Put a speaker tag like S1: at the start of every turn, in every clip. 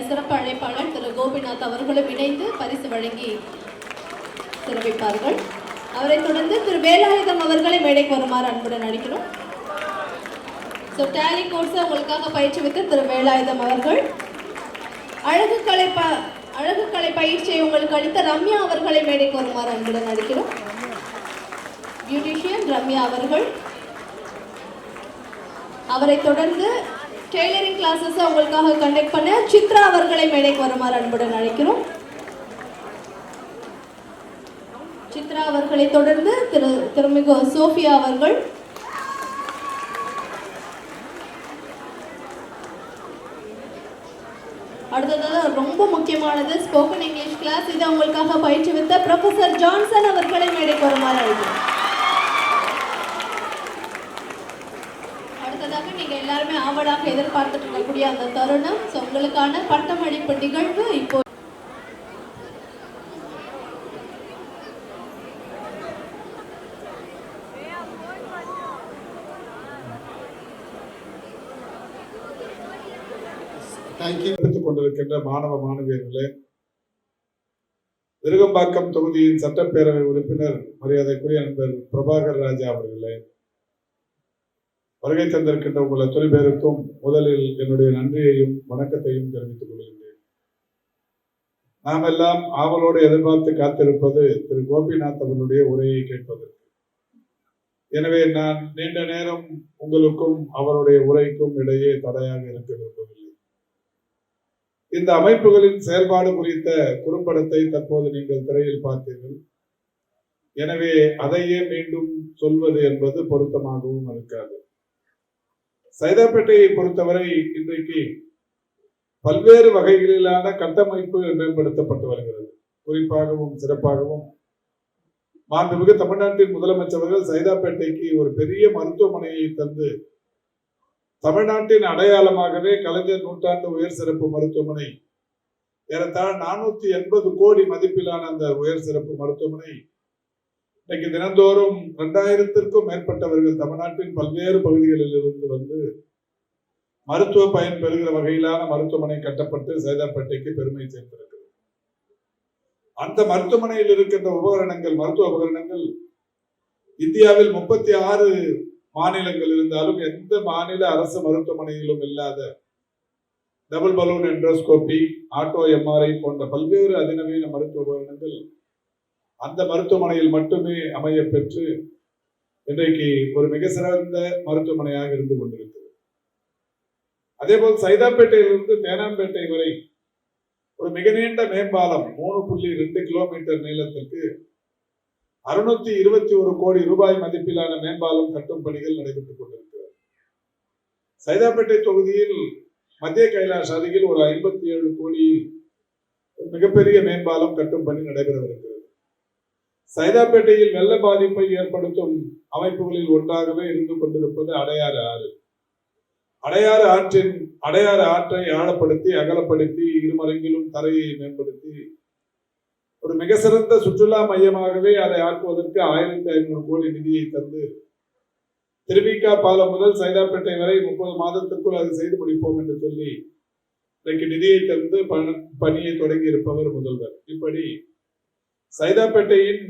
S1: சிறப்பு அழைப்பாளர் திரு கோபிநாத் அவர்களும் இணைந்து பரிசு வழங்கி சிறப்பிப்பார்கள். அவரை தொடர்ந்து திரு வேலாயுதம் அவர்களை மேடைக்கு வருமாறு அன்புடன் அழைக்கிறோம். ஸோ டேலி கோர்ஸை உங்களுக்காக பயிற்றுவித்த திரு வேலாயுதம் அவர்கள், அழகு கலை பயிற்சியை உங்களுக்கு அளித்த ரம்யா அவர்களை மேடைக்கு வருமாறு அன்புடன் அழைக்கிறோம். பியூட்டிஷியன் ரம்யா அவர்கள், அவரை தொடர்ந்து டெய்லரிங் கிளாஸஸ் உங்களுக்காக கண்டக்ட் பண்ண சித்ரா அவர்களை மேடைக்கு வருமாறு அன்புடன் அழைக்கிறோம். சித்ரா அவர்களை தொடர்ந்து திருமிகு சோஃபியா அவர்கள், அடுத்ததாக ரொம்ப முக்கியமானது ஸ்போக்கன் இங்கிலீஷ் கிளாஸ். இதை உங்களுக்காக பயிற்றுவித்த ப்ரொஃபசர் ஜான்சன் அவர்களை மேடைக்கு வருமாறு அழைக்கிறோம். நீங்க எல்லாருமே ஆவலாக எதிர்பார்த்துட்டு இருக்கக்கூடிய அந்த தருணம், உங்களுக்கான பட்டமளிப்பு நிகழ்வு இப்போ
S2: எடுத்துக் கொண்டிருக்கின்ற மாணவ மாணவியர்களே, விருகம்பாக்கம் தொகுதியின் சட்டப்பேரவை உறுப்பினர் மரியாதைக்குரிய நண்பர் பிரபாகர் ராஜா அவர்களே, வருகை தந்திருக்கின்ற உங்கள் அத்தனை பேருக்கும் முதலில் என்னுடைய நன்றியையும் வணக்கத்தையும் தெரிவித்துக் கொள்கின்றேன். நாம் எல்லாம் ஆவலோடு எதிர்பார்த்து காத்திருப்பது திரு கோபிநாத் அவர்களுடைய உரையை கேட்பதற்கு. எனவே நான் நீண்ட நேரம் உங்களுக்கும் அவருடைய உரைக்கும் இடையே தடையாக இருக்க விரும்பவில்லை. இந்த அமைப்புகளின் செயல்பாடு குறித்த குறும்படத்தை தற்போது நீங்கள் திரையில் பார்த்தீர்கள். எனவே அதையே மீண்டும் சொல்வது என்பது பொருத்தமாகவும் இருக்காது. சைதாப்பேட்டையை பொறுத்தவரை இன்றைக்கு பல்வேறு வகைகளிலான கட்டமைப்பு மேம்படுத்தப்பட்டு வருகிறது. குறிப்பாகவும் சிறப்பாகவும் மாண்புமிகு தமிழ்நாட்டின் முதலமைச்சர்கள் சைதாப்பேட்டைக்கு ஒரு பெரிய மருத்துவமனையை தந்து தமிழ்நாட்டின் அடையாளமாகவே கலைஞர் நூற்றாண்டு உயர் சிறப்பு மருத்துவமனை, ஏறத்தாழ 480 கோடி மதிப்பிலான அந்த உயர் சிறப்பு மருத்துவமனை இன்னைக்கு தினந்தோறும் 2000க்கும் மேற்பட்டவர்கள் தமிழ்நாட்டின் பல்வேறு பகுதிகளில் இருந்து வந்து மருத்துவ பயன் பெறுகிற வகையிலான மருத்துவமனை கட்டப்பட்டு சைதாப்பேட்டைக்கு பெருமை சேர்த்திருக்கிறது. அந்த மருத்துவமனையில் இருக்கின்ற உபகரணங்கள், மருத்துவ உபகரணங்கள் இந்தியாவில் 36 மாநிலங்கள் இருந்தாலும் எந்த மாநில அரசு மருத்துவமனையிலும் இல்லாத டபுள் பலூன் என்ட்ரோஸ்கோபி, ஆட்டோ எம்ஆர்ஐ போன்ற பல்வேறு அதிநவீன மருத்துவ உபகரணங்கள் அந்த மருத்துவமனையில் மட்டுமே அமைய பெற்று இன்றைக்கு ஒரு மிக சிறந்த மருத்துவமனையாக இருந்து கொண்டிருக்கிறது. அதே போல் சைதாப்பேட்டையிலிருந்து தேனாம்பேட்டை வரை ஒரு மிக நீண்ட மேம்பாலம் 3.2 கிலோமீட்டர் நீளத்திற்கு 621 கோடி ரூபாய் மதிப்பிலான மேம்பாலம் கட்டும் பணிகள் நடைபெற்றுக் கொண்டிருக்கிறது. சைதாப்பேட்டை தொகுதியில் மத்திய கைலாஷ் அருகில் ஒரு 57 கோடியில் மிகப்பெரிய மேம்பாலம் கட்டும் பணி நடைபெறவிருக்கிறது. சைதாப்பேட்டையில் வெள்ள பாதிப்பை ஏற்படுத்தும் அமைப்புகளில் ஒன்றாகவே இருந்து கொண்டிருப்பது அடையாறு ஆறு. அடையாறு ஆற்றை ஆழப்படுத்தி அகலப்படுத்தி இருமருங்கிலும் தரையை மேம்படுத்தி ஒரு மிக சிறந்த சுற்றுலா மையமாகவே அதை ஆக்குவதற்கு 1500 கோடி நிதியை தந்து திருவிக பாலம் முதல் சைதாப்பேட்டை வரை 30 மாதத்திற்குள் அதை செய்து முடிப்போம் என்று சொல்லி இன்றைக்கு நிதியை தந்து பணியை தொடங்கி இருப்பவர் முதல்வர். இப்படி சைதாப்பேட்டையின்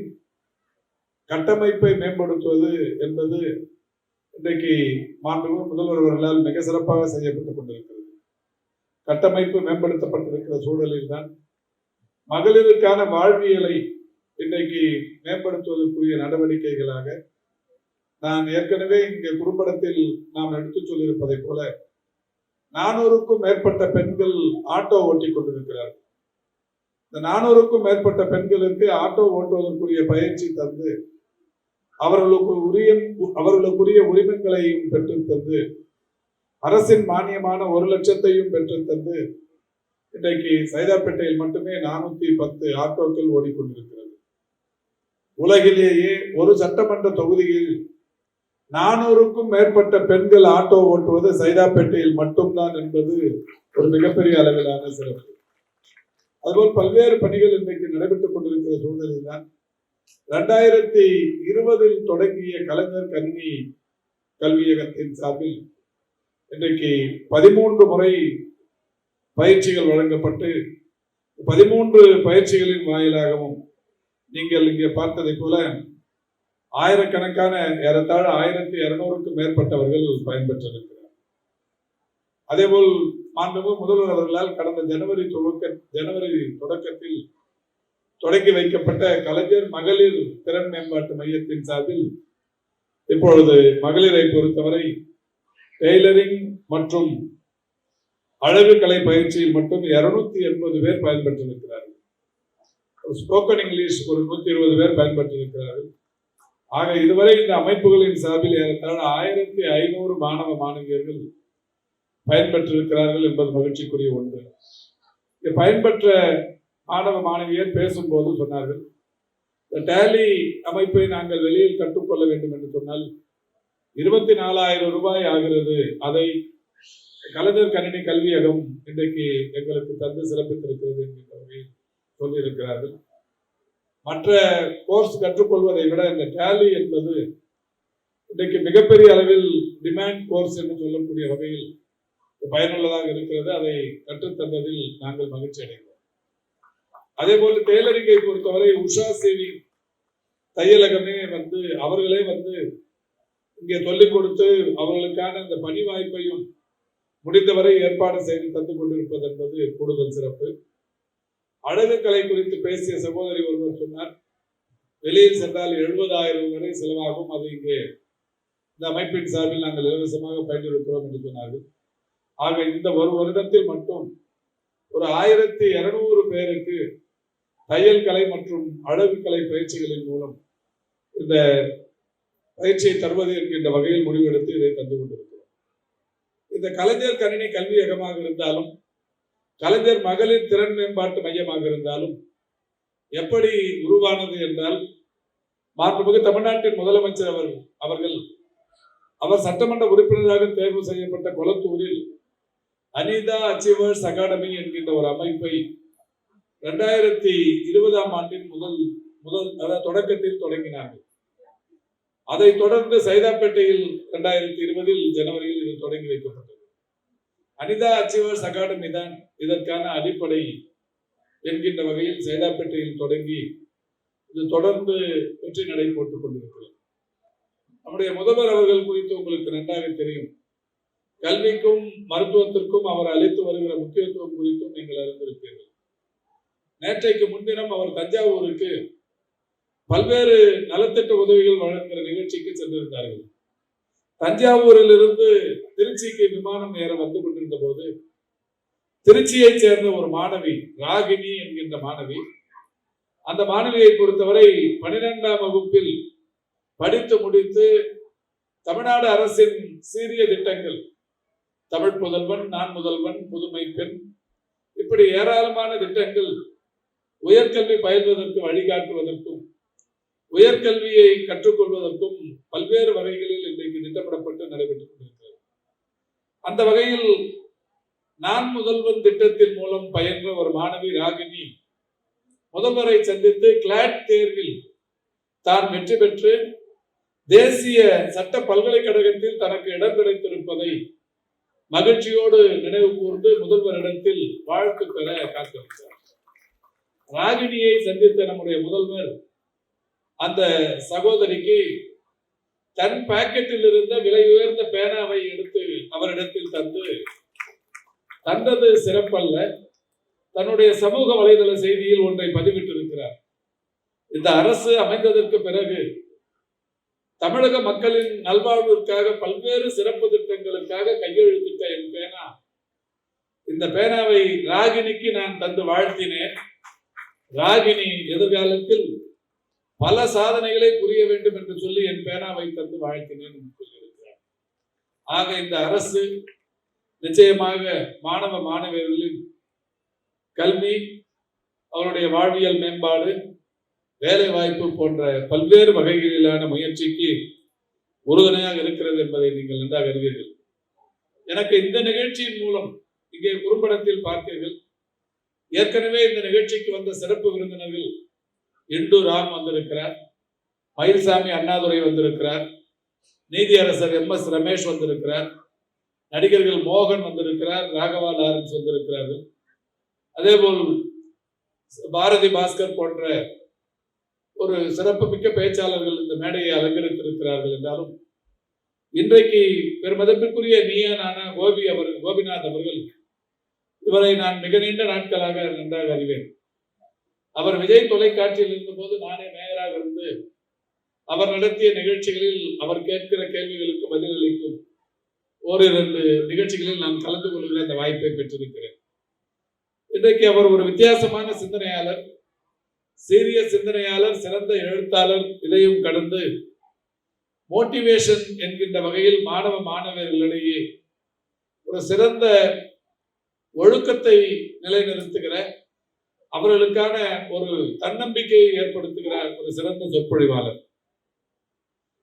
S2: கட்டமைப்பை மேம்படுத்துவது என்பது இன்றைக்கு மாண்புமிகு முதல்வர் அவர்களால் மிக சிறப்பாக செய்யப்பட்டுக் கொண்டிருக்கிறது. கட்டமைப்பு மேம்படுத்தப்பட்டிருக்கிற சூழலில் தான் மகளிருக்கான வாழ்வியலை இன்றைக்கு மேம்படுத்துவதற்குரிய நடவடிக்கைகளாக நான் ஏற்கனவே இங்கே குறும்படத்தில் நாம் எடுத்துச் சொல்லியிருப்பதை போல 400க்கும் மேற்பட்ட பெண்கள் ஆட்டோ ஓட்டி கொண்டிருக்கிறார்கள். இந்த 400க்கும் மேற்பட்ட பெண்களுக்கு ஆட்டோ ஓட்டுவதற்குரிய பயிற்சி தந்து அவர்களுக்குரிய உரிமங்களையும் பெற்று தந்து அரசின் மானியமான 1 லட்சத்தையும் பெற்று தந்து இன்றைக்கு சைதாப்பேட்டையில் மட்டுமே 410 ஆட்டோக்கள் ஓடிக்கொண்டிருக்கிறது. உலகிலேயே ஒரு சட்டமன்ற தொகுதியில் 400க்கும் மேற்பட்ட பெண்கள் ஆட்டோ ஓட்டுவது சைதாப்பேட்டையில் மட்டும்தான் என்பது ஒரு மிகப்பெரிய அளவிலான சிறப்பு. அதுபோல் பல்வேறு பணிகள் இன்றைக்கு நடைபெற்றுக் கொண்டிருக்கிற சூழ்நிலையில் தான் 2020 தொடங்கிய கலைஞர் கணினி கல்வியகத்தின் சார்பில் இன்றைக்கு 13 முறை பயிற்சிகள் வழங்கப்பட்டு 13 பயிற்சிகளின் வாயிலாகவும் நீங்கள் இங்கே பார்த்ததை போல ஆயிரக்கணக்கான ஏறத்தாழ 1200க்கும் மேற்பட்டவர்கள் பயன்பெற்றிருக்கிறார். அதேபோல் மாண்புமிகு முதல்வர் அவர்களால் கடந்த ஜனவரி தொடக்கத்தில் தொடங்கி வைக்கப்பட்ட கலைஞர் மகளிர் திறன் மேம்பாட்டு மையத்தின் சார்பில் இப்பொழுது மகளிரை பொறுத்தவரை டெய்லரிங் மற்றும் அழகு கலை பயிற்சியில் மட்டும் 280 பேர் பயன்பெற்றிருக்கிறார்கள். ஸ்போக்கன் இங்கிலீஷ் ஒரு 120 பேர் பயன்பெற்றிருக்கிறார்கள். ஆக இதுவரை இந்த அமைப்புகளின் சார்பில் ஏறத்தாழ 1500 மாணவ மாணவியர்கள் பயன்பெற்றிருக்கிறார்கள் என்பது மகிழ்ச்சிக்குரிய ஒன்று. பயன்பெற்ற மாணவ மாணவியர் பேசும்போது சொன்னார்கள், இந்த டேலி அமைப்பை நாங்கள் வெளியில் கற்றுக்கொள்ள வேண்டும் என்று சொன்னால் 24,000 ரூபாய் ஆகிறது. அதை கலைஞர் கணினி கல்வியகம் இன்றைக்கு எங்களுக்கு தந்து சிறப்பித்திருக்கிறது என்கின்ற வகையில் சொல்லியிருக்கிறார்கள். மற்ற கோர்ஸ் கற்றுக்கொள்வதை விட இந்த டேலி என்பது இன்றைக்கு மிகப்பெரிய அளவில் டிமாண்ட் கோர்ஸ் என்று சொல்லக்கூடிய வகையில் பயனுள்ளதாக இருக்கிறது. அதை கற்றுத்தந்ததில் நாங்கள் மகிழ்ச்சி அடைகிறோம். அதே போல டெய்லரிங்கை பொறுத்தவரை உஷா சேவி தையலகமே அவர்களே இங்கே சொல்லிக் கொடுத்து அவர்களுக்கான இந்த பணி வாய்ப்பையும் முடிந்தவரை ஏற்பாடு செய்து தந்து கொண்டிருப்பது என்பது கூடுதல் சிறப்பு. அழகு கலை குறித்து பேசிய சகோதரி ஒருவர் சொன்னார், வெளியில் சென்றால் 70,000 வரை செலவாகும், அது இங்கே இந்த அமைப்பின் சார்பில் நாங்கள் இலவசமாக பயன்படுத்துகிறோம் என்று சொன்னார்கள். ஆக இந்த ஒரு வருடத்தில் மட்டும் ஒரு 1200 பேருக்கு தையல் கலை மற்றும் அழகு கலை பயிற்சிகளின் மூலம் இந்த பயிற்சியை தருவது என்கின்ற வகையில் முடிவெடுத்து இதை தந்து கொண்டிருக்கிறோம். இந்த கலைஞர் கணினி கல்வியகமாக இருந்தாலும் கலைஞர் மகளிர் திறன் மேம்பாட்டு மையமாக இருந்தாலும் எப்படி உருவானது என்றால், மாண்புமிகு தமிழ்நாட்டின் முதலமைச்சர் அவர் சட்டமன்ற உறுப்பினராக தேர்வு செய்யப்பட்ட கொளத்தூரில் அனிதா அச்சீவர்ஸ் அகாடமி என்கின்ற ஒரு அமைப்பை 2020ஆம் ஆண்டின் தொடக்கத்தில் தொடங்கினார்கள். அதை தொடர்ந்து சைதாப்பேட்டையில் 2020 ஜனவரியில் இது தொடங்கி வைக்கப்பட்டது. அனிதா அச்சீவர்ஸ் அகாடமி தான் இதற்கான அடிப்படை என்கின்ற வகையில் சைதாப்பேட்டையில் தொடங்கி இது தொடர்ந்து வெற்றி நடை போட்டுக் கொண்டிருக்கிறது. நம்முடைய முதல்வர் அவர்கள் குறித்து உங்களுக்கு நன்றாக தெரியும். கல்விக்கும் மருத்துவத்திற்கும் அவர் அளித்து வருகிற முக்கியத்துவம் குறித்தும் நீங்கள் அறிந்திருப்பீர்கள். நேற்றைக்கு முன்தினம் அவர் தஞ்சாவூருக்கு பல்வேறு நலத்திட்ட உதவிகள் வழங்குகிற நிகழ்ச்சிக்கு சென்றிருந்தார்கள். தஞ்சாவூரில் இருந்து திருச்சிக்கு விமானம் ஏற வந்து கொண்டிருந்த போது திருச்சியைச் சேர்ந்த ஒரு மாணவி ராகினி என்கின்ற மாணவி, அந்த மாணவியை பொறுத்தவரை 12ஆம் வகுப்பில் படித்து முடித்து தமிழ்நாடு அரசின் சீரிய திட்டங்கள் தமிழ் புதல்வன், நான் முதல்வன், புதுமை பெண், இப்படி ஏராளமான திட்டங்கள் உயர்கல்வி பயில்வதற்கு வழிகாட்டுவதற்கும் உயர்கல்வியை கற்றுக்கொள்வதற்கும் பல்வேறு வகைகளில் இன்றைக்கு திட்டமிடப்பட்டு நடைபெற்றுக் கொண்டிருக்கிறது. அந்த வகையில் நான் முதல்வன் திட்டத்தின் மூலம் பயின்ற ஒரு மாணவி ராகினி முதல்வரை சந்தித்து கிளாட் தேர்வில் தான் வெற்றி பெற்று தேசிய சட்ட பல்கலைக்கழகத்தில் தனக்கு இடம் கிடைத்திருப்பதை மகிழ்ச்சியோடு நினைவு கூர்ந்து முதல்வரிடத்தில் வாழ்த்து பெற காத்திருக்கிறார். ராகினியை சந்தித்த நம்முடைய முதல்வர் அந்த சகோதரிக்கு தன் பாக்கெட்டில் இருந்த விலை உயர்ந்த பேனாவை எடுத்து அவரிடத்தில் தந்தது சிறப்பல்ல, தன்னுடைய சமூக வலைதள செய்தியில் ஒன்றை பதிவிட்டிருக்கிறார். இந்த அரசு அமைந்ததற்கு பிறகு தமிழக மக்களின் நல்வாழ்விற்காக பல்வேறு சிறப்பு திட்டங்களுக்காக கையெழுத்திட்ட என் பேனா, இந்த பேனாவை ராகினிக்கு நான் தந்து வாழ்த்தினேன். ராகினி எதிர்காலத்தில் பல சாதனைகளை புரிய வேண்டும் என்று சொல்லி என் பேனாவை தந்து வாழ்த்தினேன் என்று சொல்லியிருக்கிறார். ஆக இந்த அரசு நிச்சயமாக மாணவ மாணவியர்களின் கல்வி, அவருடைய வாழ்வியல் மேம்பாடு, வேலை வாய்ப்பு போன்ற பல்வேறு வகைகளிலான முயற்சிக்கு உறுதுணையாக இருக்கிறது என்பதை நீங்கள் நன்றாக அறிவீர்கள். எனக்கு இந்த நிகழ்ச்சியின் மூலம் இங்கே குறும்படத்தில் பார்த்தீர்கள், ஏற்கனவே இந்த நிகழ்ச்சிக்கு வந்த சிறப்பு விருந்தினர்கள் இண்டு ராம் வந்திருக்கிறார், மயில்சாமி அண்ணாதுரை வந்திருக்கிறார், நீதியரசர் MS ரமேஷ் வந்திருக்கிறார், நடிகர்கள் மோகன் வந்திருக்கிறார், ராகவா லாரன்ஸ் வந்திருக்கிறார்கள். அதேபோல் பாரதி பாஸ்கர் போன்ற ஒரு சிறப்புமிக்க பேச்சாளர்கள் இந்த மேடையை அலங்கரித்திருக்கிறார்கள் என்றாலும் இன்றைக்கு பெருமதிப்பிற்குரிய நீயானான கோபிநாத் அவர்கள், இவரை நான் மிக நீண்ட நாட்களாக நன்றாக அறிவேன். அவர் விஜய் தொலைக்காட்சியில் இருந்தபோது நானே மேயராக இருந்து அவர் நடத்திய நிகழ்ச்சிகளில் அவர் கேட்கிற கேள்விகளுக்கு பதிலளிக்கும் ஓரிரண்டு நிகழ்ச்சிகளில் நான் கலந்து கொள்கிற அந்த வாய்ப்பை பெற்றிருக்கிறேன். இன்றைக்கு அவர் ஒரு வித்தியாசமான சிந்தனையாளர், சீரிய சிந்தனையாளர், சிறந்த எழுத்தாளர். இதையும் கடந்து மோட்டிவேஷன் என்கின்ற வகையில் மாணவர்களிடையே ஒரு சிறந்த ஒழுக்கத்தை நிலைநிறுத்துகிற, அவர்களுக்கான ஒரு தன்னம்பிக்கையை ஏற்படுத்துகிற ஒரு சிறந்த சொற்பொழிவாளர்.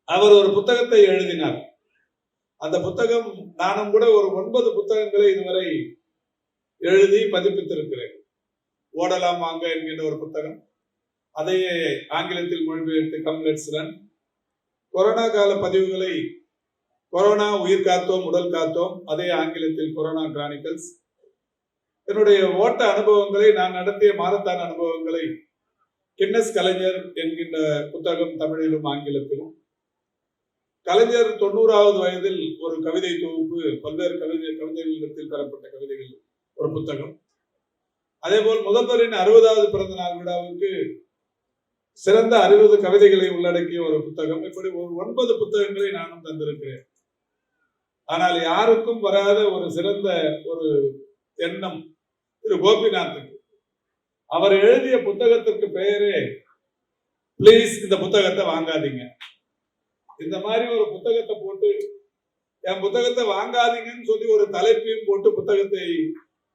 S2: அவர் ஒரு புத்தகத்தை எழுதினார். அந்த புத்தகம் நானும் கூட ஒரு 9 புத்தகங்களை இதுவரை எழுதி பதிப்பித்திருக்கிறேன். ஓடலாம் வாங்க என்கின்ற ஒரு புத்தகம், அதையே ஆங்கிலத்தில் மொழிபெயர்த்து கம் லெட்ஸ் ரன். கொரோனா கால பதிவுகளை, கொரோனா உயிர் காத்தோம் உடல் காத்தோம், அதே ஆங்கிலத்தில் கொரோனா கிரானிக்கல்ஸ். என்னுடைய ஓட்ட அனுபவங்களை, நான் நடத்திய மாரத்தான் அனுபவங்களை கின்னஸ் கலைஞர் என்கின்ற புத்தகம் தமிழிலும் ஆங்கிலத்திலும். கலைஞர் 90வது வயதில் ஒரு கவிதை தொகுப்பு, பல்வேறு கவிதைகளிடத்தில் பெறப்பட்ட கவிதைகள் ஒரு புத்தகம். அதே போல் முதல்வரின் 60வது பிறந்த நாள் விழாவுக்கு சிறந்த 60 கவிதைகளை உள்ளடக்கிய ஒரு புத்தகம். இப்படி ஒரு 9 புத்தகங்களை நானும் தந்திருக்கிறேன். ஆனால் யாருக்கும் வராத ஒரு சிறந்த ஒரு எண்ணம் திரு கோபிநாத்துக்கு. அவர் எழுதிய புத்தகத்திற்கு பெயரே பிளீஸ் இந்த புத்தகத்தை வாங்காதீங்க. இந்த மாதிரி ஒரு புத்தகத்தை போட்டு, என் புத்தகத்தை வாங்காதீங்கன்னு சொல்லி ஒரு தலைப்பையும் போட்டு புத்தகத்தை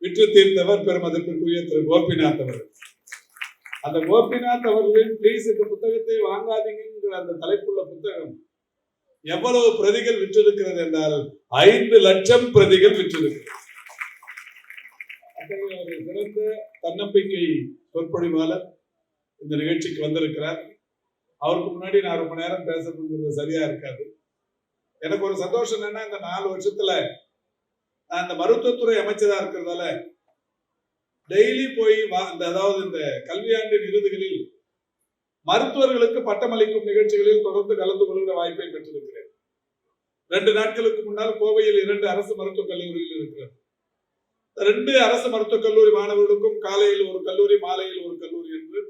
S2: விற்று தீர்த்தவர் பெருமதிப்பிற்குரிய திரு கோபிநாத் அவர்கள். அந்த கோபிநாத் அவர்களின் பிளீஸ் இந்த புத்தகத்தை வாங்காதீங்கிற அந்த தலைப்புள்ள புத்தகம் எவ்வளவு பிரதிகள் விற்றிருக்கிறது என்றால் 5 லட்சம் பிரதிகள் விற்றிருக்கிறது. ஒரு சிறந்த தன்னம்பிக்கை சொற்பொழிவாளர் இந்த நிகழ்ச்சிக்கு வந்திருக்கிறார். அவருக்கு முன்னாடி நான் ரொம்ப நேரம் பேசுறது சரியா இருக்காது. எனக்கு ஒரு சந்தோஷம் என்னன்னா, இந்த 4 வருஷத்துல நான் இந்த மருத்துவத்துறை அமைச்சரா இருக்கிறதால டெய்லி போய் அதாவது இந்த கல்வியாண்டின் இறுதிகளில் மருத்துவர்களுக்கு பட்டமளிக்கும் நிகழ்ச்சிகளில் தொடர்ந்து கலந்து கொள்கிற வாய்ப்பை பெற்றிருக்கிறேன். 2 நாட்களுக்கு முன்னால் கோவையில் 2 அரசு மருத்துவக் கல்லூரிகள் இருக்கிறது. 2 அரசு மருத்துவக் கல்லூரி மாணவர்களுக்கும் காலையில் ஒரு கல்லூரி, மாலையில் ஒரு கல்லூரி என்று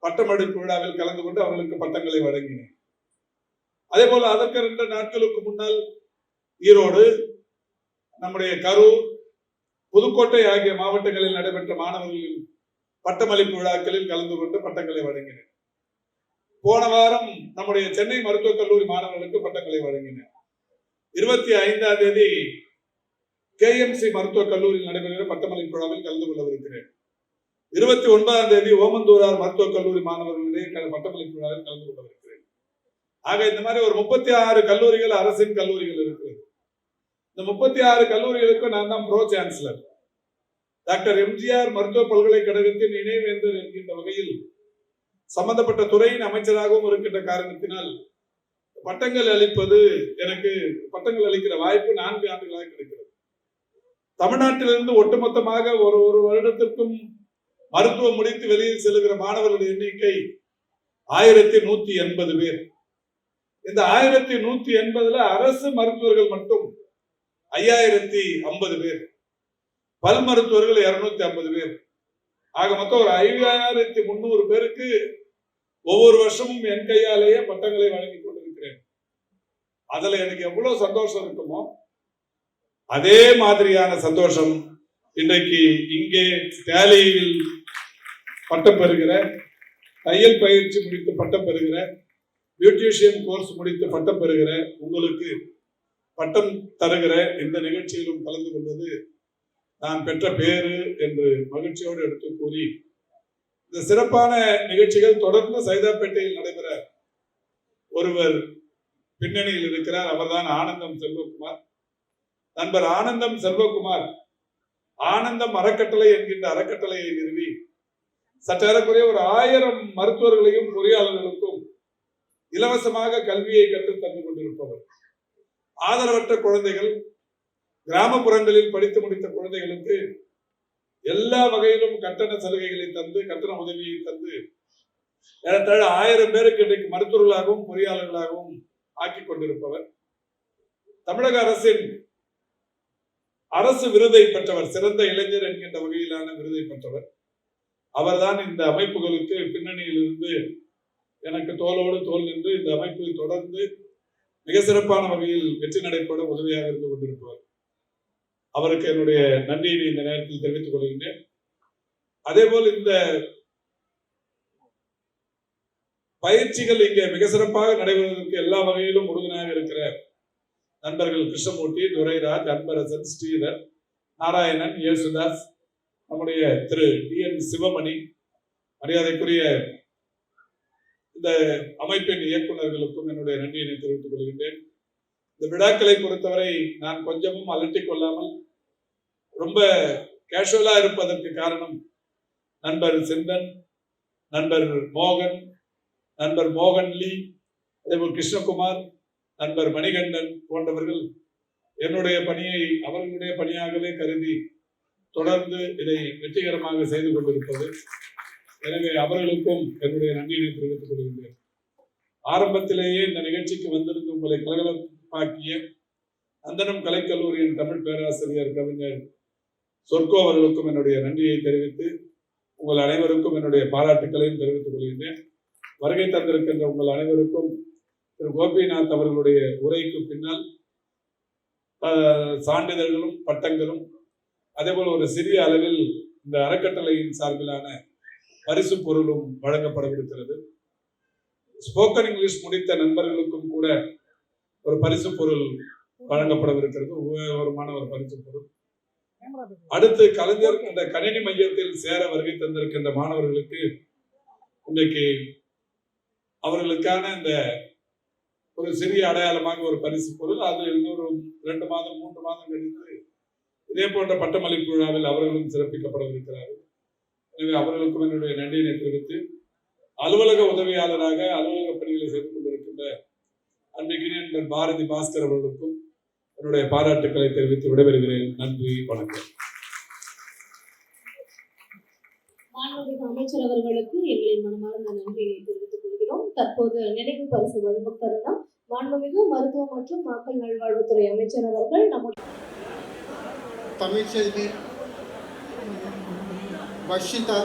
S2: பட்டமளிப்பு விழாவில் கலந்து கொண்டு அவர்களுக்கு பட்டங்களை வழங்கினேன். அதே போல அதற்கு 2 நாட்களுக்கு முன்னால் ஈரோடு, நம்முடைய கரூர், புதுக்கோட்டை ஆகிய மாவட்டங்களில் நடைபெற்ற மாணவர்களின் பட்டமளிப்பு விழாக்களில் கலந்து கொண்டு பட்டங்களை வழங்கினேன். போன வாரம் நம்முடைய சென்னை மருத்துவக் கல்லூரி மாணவர்களுக்கு பட்டங்களை வழங்கினேன். 25ஆம் தேதி KMC மருத்துவக் கல்லூரியில் நடைபெறுகிற பட்டமளிப்பு விழாவில் கலந்து கொள்ளவிருக்கிறேன். 29ஆம் தேதி ஓமந்தூரார் மருத்துவக் கல்லூரி மாணவர்களிடையே பட்டமளிப்பு விழாவில் கலந்து கொள்ளவிருக்கிறேன். ஆக இந்த மாதிரி ஒரு 36 கல்லூரிகள், அரசின் கல்லூரிகள் இருக்கிறது. இந்த 36 கல்லூரிகளுக்கு நான் தான் ப்ரோ சான்சலர். டாக்டர் MGR மருத்துவ பல்கலைக்கழகத்தின் இணைவேந்தர் என்கின்ற வகையில் சம்பந்தப்பட்ட துறையின் அமைச்சராகவும் இருக்கின்ற காரணத்தினால் பட்டங்கள் அளிப்பது, எனக்கு பட்டங்கள் அளிக்கிற வாய்ப்பு 4 ஆண்டுகளாக கிடைக்கிறது. தமிழ்நாட்டிலிருந்து ஒட்டுமொத்தமாக ஒரு வருடத்திற்கும் மருத்துவம் முடித்து வெளியில் செல்லுகிற மாணவர்களுடைய எண்ணிக்கை 1180 பேர். இந்த 1180ல அரசு மருத்துவர்கள் மட்டும் 5050 பேர், பல் மருத்துவர்கள் 250 பேர். ஆக மொத்தம் ஒரு 5300 பேருக்கு ஒவ்வொரு வருஷமும் என் கையாலேயே பட்டங்களை வழங்கி கொண்டிருக்கிறேன். அதுல எனக்கு எவ்வளவு சந்தோஷம் இருக்குமோ அதே மாதிரியான சந்தோஷம் இன்றைக்கு இங்கே டேலியில் பட்டம் பெறுகிற, தையல் பயிற்சி முடித்து பட்டம் பெறுகிற, பியூட்டிஷியன் கோர்ஸ் முடித்து பட்டம் பெறுகிற உங்களுக்கு பட்டம் தருகிற இந்த நிகழ்ச்சியிலும் கலந்து கொள்வது நான் பெற்ற பேரு என்று மகிழ்ச்சியோடு எடுத்து கூறி, இந்த சிறப்பான நிகழ்ச்சிகள் தொடர்ந்து சைதாப்பேட்டையில் நடைபெற ஒருவர் பின்னணியில் இருக்கிறார். அவர்தான் ஆனந்தம் செல்வகுமார். நண்பர் ஆனந்தம் செல்வகுமார் ஆனந்தம் அறக்கட்டளை என்கின்ற அறக்கட்டளையை நிறுவி சற்றேறக்குறைய ஒரு 1000 மருத்துவர்களையும் பொறியாளர்களுக்கும் இலவசமாக கல்வியை கற்றுத் தந்து கொண்டிருப்பவர். ஆதரவற்ற குழந்தைகள், கிராமப்புறங்களில் படித்து முடித்த குழந்தைகளுக்கு எல்லா வகையிலும் கட்டண சலுகைகளை தந்து, கட்டண உதவியை தந்து ஏறத்தாழ 1000 பேருக்கு இன்றைக்கு மருத்துவர்களாகவும் பொறியாளர்களாகவும் ஆக்கி கொண்டிருப்பவர். தமிழக அரசின் அரசு விருதை பெற்றவர், சிறந்த இளைஞர் என்கின்ற வகையிலான விருதை பெற்றவர். அவர்தான் இந்த அமைப்புகளுக்கு பின்னணியில் இருந்து எனக்கு தோளோடு தோள் நின்று இந்த அமைப்பை தொடர்ந்து மிக சிறப்பான வகையில் வெற்றி நடைபெற உதவியாக இருந்து கொண்டிருப்பவர். அவருக்கு என்னுடைய நன்றியை இந்த நேரத்தில் தெரிவித்துக் கொள்கின்றேன். அதேபோல் இந்த பயிற்சிகள் இங்கே மிக சிறப்பாக நடைபெறுவதற்கு எல்லா வகையிலும் உறுதுணையாக இருக்கிற நண்பர்கள் கிருஷ்ணமூர்த்தி, துரைராஜ், அன்பரசன், ஸ்ரீதர், நாராயணன், இயேசுதாஸ், நம்முடைய திரு டி.என். சிவமணி, மரியாதைக்குரிய இந்த அமைப்பின் இயக்குநர்களுக்கும் என்னுடைய நன்றியினை தெரிவித்துக் கொள்கின்றேன். இந்த விழாக்களை பொறுத்தவரை நான் கொஞ்சமும் அலட்டிக் கொள்ளாமல் ரொம்ப கேஷுவலா இருப்பதற்கு காரணம் நண்பர் சிந்தன், நண்பர் மோகன், நண்பர் மோகன்லி, அதேபோல் கிருஷ்ணகுமார், நண்பர் மணிகண்டன் போன்றவர்கள் என்னுடைய பணியை அவர்களுடைய பணியாகவே கருதி தொடர்ந்து இதை வெற்றிகரமாக செய்து கொண்டிருப்பது. எனவே அவர்களுக்கும் என்னுடைய நன்றியை தெரிவித்துக் கொள்கின்றேன். ஆரம்பத்திலேயே இந்த நிகழ்ச்சிக்கு வந்திருந்து உங்களை கலகலப்பாக்கிய அந்தனம் கலைக்கல்லூரியின் தமிழ் பேராசிரியர் கவிஞர் சொர்க்கோ அவர்களுக்கும் என்னுடைய நன்றியை தெரிவித்து உங்கள் அனைவருக்கும் என்னுடைய பாராட்டுக்களையும் தெரிவித்துக் கொள்கின்றேன். வருகை தந்திருக்கின்ற உங்கள் அனைவருக்கும் திரு கோபிநாத் அவர்களுடைய உரைக்கு பின்னால் சான்றிதழ்களும் பட்டங்களும் அதேபோல் ஒரு சிறிய அளவில் இந்த அறக்கட்டளையின் சார்பிலான பரிசு பொருளும் வழங்கப்படவிருக்கிறது. ஸ்போக்கன் இங்கிலீஷ் முடித்த நண்பர்களுக்கும் கூட ஒரு பரிசு பொருள் வழங்கப்படவிருக்கிறது, உபயோகமான ஒரு பரிசு பொருள். அடுத்து கலைஞர் இந்த கணினி மையத்தில் சேர வருகை தந்திருக்கின்ற மாணவர்களுக்கு இன்றைக்கு அவர்களுக்கான இந்த ஒரு சிறிய அடையாளமாக ஒரு பரிசு பொருள், அது இன்னொரு 2 மாதம் 3 மாதம் கழித்து இதே போன்ற பட்டமளிப்பு விழாவில் அவர்களும் சிறப்பிக்கப்படவிருக்கிறார்கள். எனவே அவர்களுக்கும் என்னுடைய நன்றியினை தெரிவித்து அலுவலக உதவியாளராக அலுவலக பணிகளை செய்து கொண்டிருக்கின்ற அன்பிற்கினிய நண்பர் பாரதி பாஸ்கர் அவர்களுக்கும் என்னுடைய பாராட்டுக்களை தெரிவித்து விடைபெறுகிறேன். நன்றி, வணக்கம்.
S1: மாண்புமிகு அமைச்சர் அவர்களுக்கு எங்களின் மனமார்ந்த நன்றியை தெரிவித்துக் கொள்கிறோம். தற்போது நினைவு பரிசு வழங்கும் தருணம். மாண்புமிகு மருத்துவ மற்றும் மக்கள் நல்வாழ்வுத்துறை அமைச்சர் அவர்கள் நம்முடைய
S3: தமிழ்ச்செல்வி வர்ஷிதா,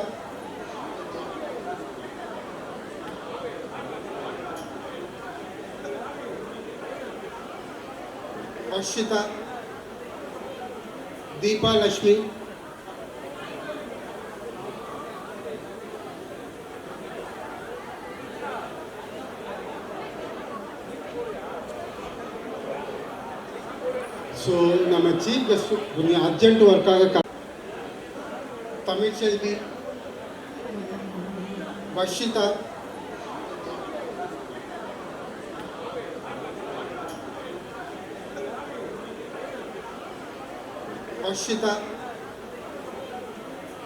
S3: தீபா லட்சுமி, ஸோ நம்ம சீஃப் கெஸ்ட் கொஞ்சம் அர்ஜென்ட் ஒர்க்காக தமிழ்ச்செல்வி வர்ஷிதா,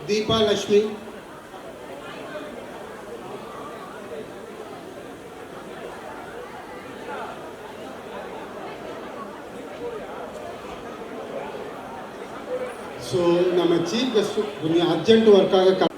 S3: தீபா லட்சுமி, ஸோ நம்ம சீஃப் கெஸ்ட் கொஞ்சம் அர்ஜென்ட் ஒர்க்காக